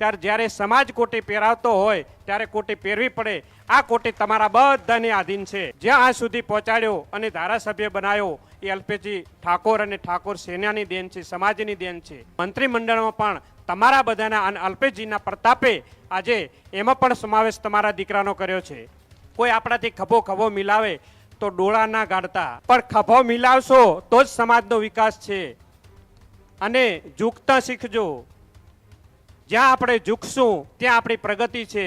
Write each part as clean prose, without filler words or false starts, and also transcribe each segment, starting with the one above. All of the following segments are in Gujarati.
ત્યારે જ્યારે સમાજ કોટી પહેરાવતો હોય ત્યારે કોટી પહેરવી પડે। આ કોટી તમારા બધાને આધીન છે। જ્યાં આ સુધી પહોંચાડ્યો અને ધારાસભ્ય બનાવ્યો એ અલ્પેશજી ઠાકોર અને ઠાકોર સેનાની દેન છે, સમાજની દેન છે। મંત્રીમંડળમાં પણ તમારા બધાના અને અલ્પેશજીના પ્રતાપે આજે એમાં પણ સમાવેશ તમારા દીકરાનો કર્યો છે। કોઈ આપણાથી ખભો ખભો મિલાવે તો ડોળા ના ગાડતા, પણ ખભો મિલાવશો તો જ સમાજનો વિકાસ છે। અને ઝૂકતા શીખજો। જ્યાં આપણે ઝૂકશું ત્યાં આપણી પ્રગતિ છે।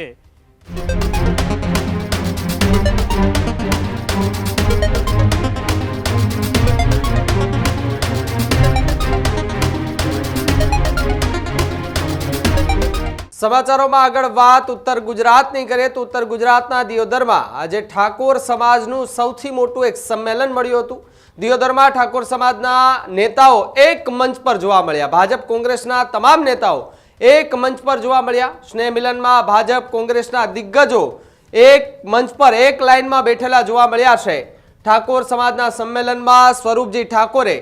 સમાચારોમાં આગળ વાત ઉત્તર ગુજરાતની કરીએ તો ઉત્તર ગુજરાતના દિયોદરમાં આજે ઠાકોર સમાજનું સૌથી મોટું એક સંમેલન મળ્યું હતું। દિયોદરમાં ઠાકોર સમાજના નેતાઓ એક મંચ પર જોવા મળ્યા। ભાજપ કોંગ્રેસના તમામ નેતાઓ એક મંચ પર જોવા મળ્યા। સ્નેહ મિલનમાં ભાજપ કોંગ્રેસના દિગ્ગજો એક મંચ પર એક લાઇનમાં બેઠેલા જોવા મળ્યા છે। ઠાકોર સમાજના સંમેલનમાં સ્વરૂપજી ઠાકોરે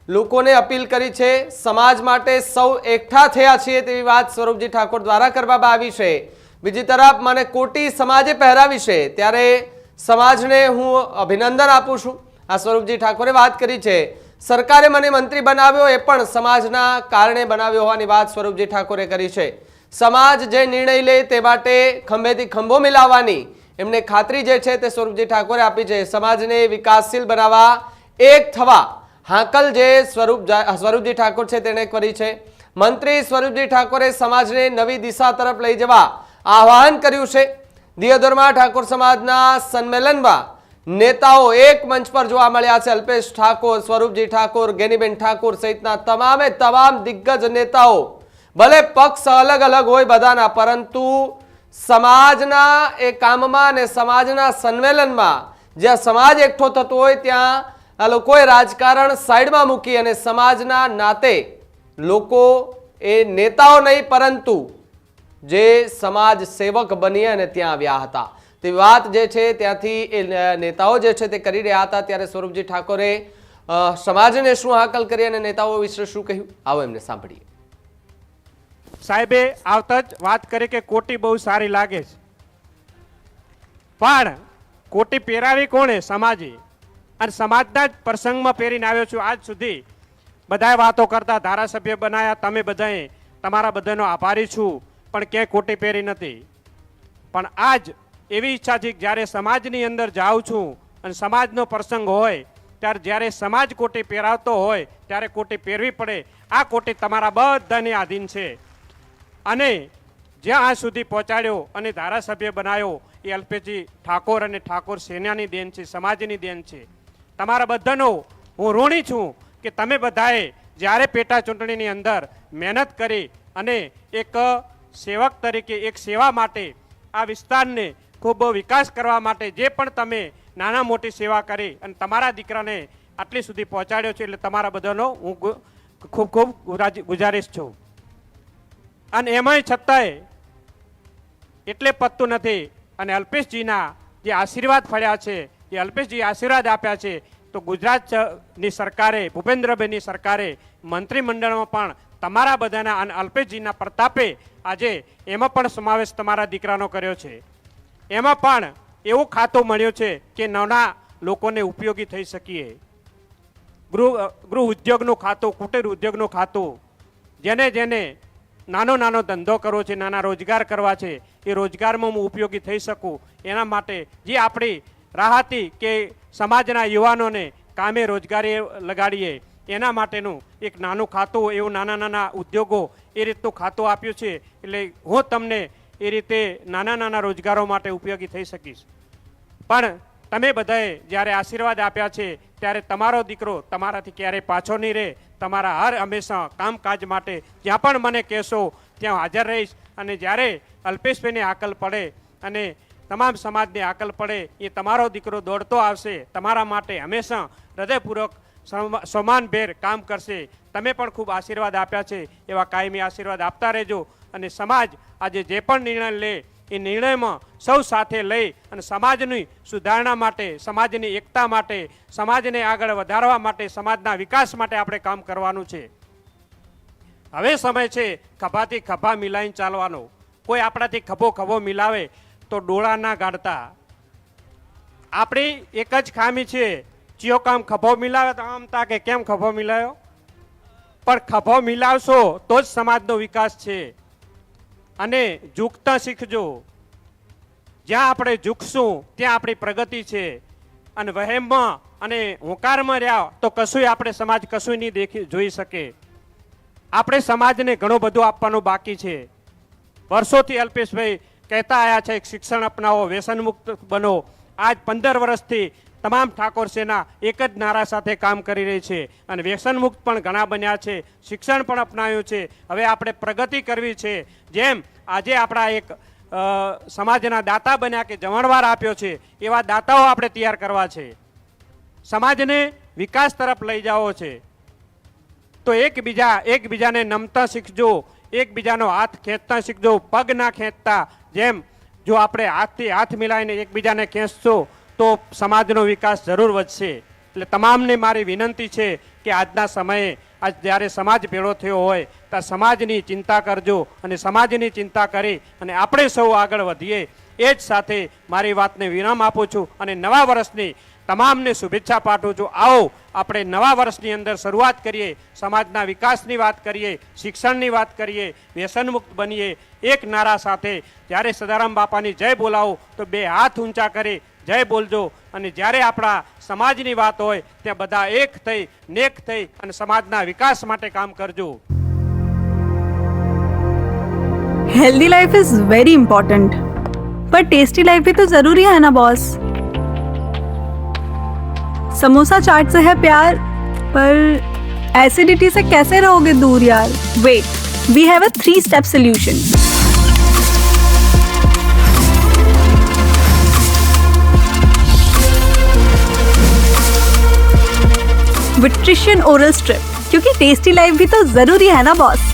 લોકોને અપીલ કરી છે। સમાજ માટે સૌ એકઠા થયા છીએ તેવી વાત સ્વરૂપજી ઠાકોર દ્વારા કરવામાં આવી છે। બીજી તરફ મને કોટી સમાજે પહેરાવી છે ત્યારે સમાજને હું અભિનંદન આપું છું, આ સ્વરૂપજી ઠાકોરે વાત કરી છે। સરકારે મને મંત્રી બનાવ્યો એ પણ સમાજના કારણે બનાવ્યો હોવાની વાત સ્વરૂપજી ઠાકોરે કરી છે। સમાજ જે નિર્ણય લે તે માટે ખંભેથી ખંભો મિલાવવાની એમને ખાતરી જે છે તે સ્વરૂપજી ઠાકોરે આપી છે। સમાજને વિકાસશીલ બનાવવા એક થવા હાકલ જે સ્વરૂપજી ઠાકોર છે તેણે કરી છે। મંત્રી સ્વરૂપજી ઠાકોરે સમાજને નવી દિશા તરફ લઈ જવા આહ્વાન કર્યું છે। દિયોદરમાં ઠાકોર સમાજના સંમેલનમાં નેતાઓ એક મંચ પર જોવા મળ્યા છે। અલ્પેશ ઠાકોર, સ્વરૂપજી ઠાકોર, ગેનીબેન ઠાકોર સહિતના તમામે તમામ દિગ્ગજ નેતાઓ, ભલે પક્ષ અલગ અલગ હોય બધાના, પરંતુ સમાજના એ કામમાં અને સમાજના સંમેલનમાં જ્યાં સમાજ એકઠો થતો હોય ત્યાં આ લોકોએ રાજકારણ સાઈડમાં મૂકી અને સમાજના નાતે લોકો એ નેતાઓ નહીં પરંતુ જે સમાજ સેવક બની અને ત્યાં આવ્યા હતા તે વાત જે છે ત્યાંથી એ નેતાઓ જે છે તે કરી રહ્યા હતા। ત્યારે સ્વરૂપજી ઠાકોરે સમાજને શું હાકલ કરી અને નેતાઓ વિશે શું કહ્યું, આવો એમને સાંભળીએ। સાહેબે આવતા જ વાત કરી કે કોટી બહુ સારી લાગે છે, પણ કોટી પહેરાવી કોણે? સમાજે। અને સમાજના જ પ્રસંગમાં પહેરીને આવ્યો છું। આજ સુધી બધાએ વાતો કરતા, ધારાસભ્ય બનાયા તમે બધાએ, તમારા બધાનો આભારી છું, પણ ક્યાંય કોટી પહેરી નથી। પણ આજ એવી ઈચ્છા છે કે જ્યારે સમાજની અંદર જાઉં છું અને સમાજનો પ્રસંગ હોય ત્યારે જ્યારે સમાજ કોટી પહેરાવતો હોય ત્યારે કોટી પહેરવી પડે। આ કોટી તમારા બધાને આધીન છે। અને જ્યાં આ સુધી પહોંચાડ્યો અને ધારાસભ્ય બનાવ્યો એ અલ્પેશજી ઠાકોર અને ઠાકોર સેનાની દેન છે, સમાજની દેન છે। તમારા બધાનો હું ઋણી છું કે તમે બધાએ જ્યારે પેટા ચૂંટણીની અંદર મહેનત કરી અને એક સેવક તરીકે એક સેવા માટે આ વિસ્તારને ખૂબ વિકાસ કરવા માટે જે પણ તમે નાના મોટી સેવા કરી અને તમારા દીકરાને આટલી સુધી પહોંચાડ્યો છે, એટલે તમારા બધાનો હું ખૂબ ખૂબ ગુજારીશ છું। અને એમાંય છતાંય એટલે પતતું નથી। અને અલ્પેશજીના જે આશીર્વાદ ફળ્યા છે, એ અલ્પેશજી આશીર્વાદ આપ્યા છે, તો ગુજરાતની સરકારે, ભૂપેન્દ્રભાઈની સરકારે મંત્રીમંડળમાં પણ તમારા બધાના અને અલ્પેશજીના પ્રતાપે આજે એમાં પણ સમાવેશ તમારા દીકરાનો કર્યો છે। એમાં પણ એવું ખાતું મળ્યું છે કે નાના લોકોને ઉપયોગી થઈ શકીએ। ગૃહ ઉદ્યોગનું ખાતું, કુટીર ઉદ્યોગનું ખાતું, જેને જેને નાનો નાનો ધંધો કરવો છે, નાના રોજગાર કરવા છે, એ રોજગારમાં હું ઉપયોગી થઈ શકું એના માટે જે આપણી રાહ હતી કે સમાજના યુવાનોને કામે રોજગારી લગાડીએ એના માટેનું એક નાનું ખાતું, એવું નાના નાના ઉદ્યોગો એ રીતનું ખાતું આપ્યું છે। એટલે હું તમને એ રીતે નાના નાના રોજગારો માટે ઉપયોગી થઈ શકીશ। પણ તમે બધાએ જ્યારે આશીર્વાદ આપ્યા છે ત્યારે તમારો દીકરો તમારાથી ક્યારેય પાછો નહીં રહે। તમારા હર હંમેશા કામકાજ માટે જ્યાં પણ મને કહેશો ત્યાં હાજર રહીશ। અને જ્યારે અલ્પેશભાઈને હાકલ પડે અને તમામ સમાજને હાકલ પડે એ તમારો દીકરો દોડતો આવશે, તમારા માટે હંમેશા હૃદયપૂર્વક સમાનભેર કામ કરશે। તમે પણ ખૂબ આશીર્વાદ આપ્યા છે, એવા કાયમી આશીર્વાદ આપતા રહેજો। અને સમાજ આજે જે પણ નિર્ણય લે એ નિર્ણયમાં સૌ સાથે લઈ અને સમાજની સુધારણા માટે, સમાજની એકતા માટે, સમાજને આગળ વધારવા માટે, સમાજના વિકાસ માટે આપણે કામ કરવાનું છે। હવે સમય છે ખભાથી ખભા મિલાઈને ચાલવાનો. કોઈ આપણાથી ખભો મિલાવે તો ડોળા ના ગાળતા. આપણી એક જ ખામી છે, ચિયો કામ ખભો મિલાવે તો આમ તા કે કેમ ખભો મિલાયો, પણ ખભો મિલાવશો તો જ સમાજનો વિકાસ છે. અને ઝૂકતા શીખજો. જ્યાં આપણે ઝૂકશું ત્યાં આપણી પ્રગતિ છે. અને વહેમમાં અને હોંકારમાં રહ્યા તો કશું આપણે સમાજ કશું નહીં જોઈ શકે. આપણે સમાજને ઘણું બધું આપવાનું બાકી છે. વર્ષોથી અલ્પેશભાઈ કહેતા આવ્યા છે શિક્ષણ અપનાવો, વ્યસન મુક્ત બનો. આજ 15 વર્ષથી તમામ ઠાકોર સેના એક જ નારા સાથે કામ કરી રહી છે અને વ્યસન મુક્ત પણ ઘણા બન્યા છે, શિક્ષણ પણ અપનાવ્યું છે. હવે આપણે પ્રગતિ કરવી છે. જેમ આજે આપણા એક સમાજના દાતા બન્યા કે જમણવાર આપ્યો છે, એવા દાતાઓ આપણે તૈયાર કરવા છે. સમાજને વિકાસ તરફ લઈ જવો છે. તો એકબીજાને નમતા શીખજો, એકબીજાનો હાથ ખેંચતા શીખજો, પગ ના ખેંચતા. જેમ જો આપણે હાથથી હાથ મિલાવીને એકબીજાને ખેંચશો તો સમાજનો વિકાસ જરૂર વધશે. એટલે તમામને મારી વિનંતી છે કે આજના સમયે આજ જ્યારે સમાજ ભેળો થયો હોય ત્યારે સમાજની ચિંતા કરજો અને સમાજની ચિંતા કરી અને આપણે સૌ આગળ વધીએ. એ જ સાથે મારી વાતને વિરામ આપું છું અને નવા વર્ષની તમામને શુભેચ્છા પાઠવું છું. આવો આપણે નવા વર્ષની અંદર શરૂઆત કરીએ, સમાજના વિકાસની વાત કરીએ, શિક્ષણની વાત કરીએ, વ્યસન મુક્ત બનીએ. એક નારા સાથે જ્યારે સદારામ બાપાની જય બોલાવો તો 2 હાથ ઊંચા કરી જય બોલજો. અને જ્યારે આપણા સમાજની વાત હોય ત્યાં બધા એક થઈ નેક થઈ અને સમાજના વિકાસ માટે કામ કરજો. Healthy life is very important, पर टेस्टी लाइफ भी तो जरूरी है ना बॉस. समोसा चाट से है प्यार, पर एसिडिटी से कैसे रहोगे दूर यार. Wait, we have a 3-step solution. विट्रिशियन ओरल स्ट्रिप, क्योंकि टेस्टी लाइफ भी तो जरूरी है ना बॉस.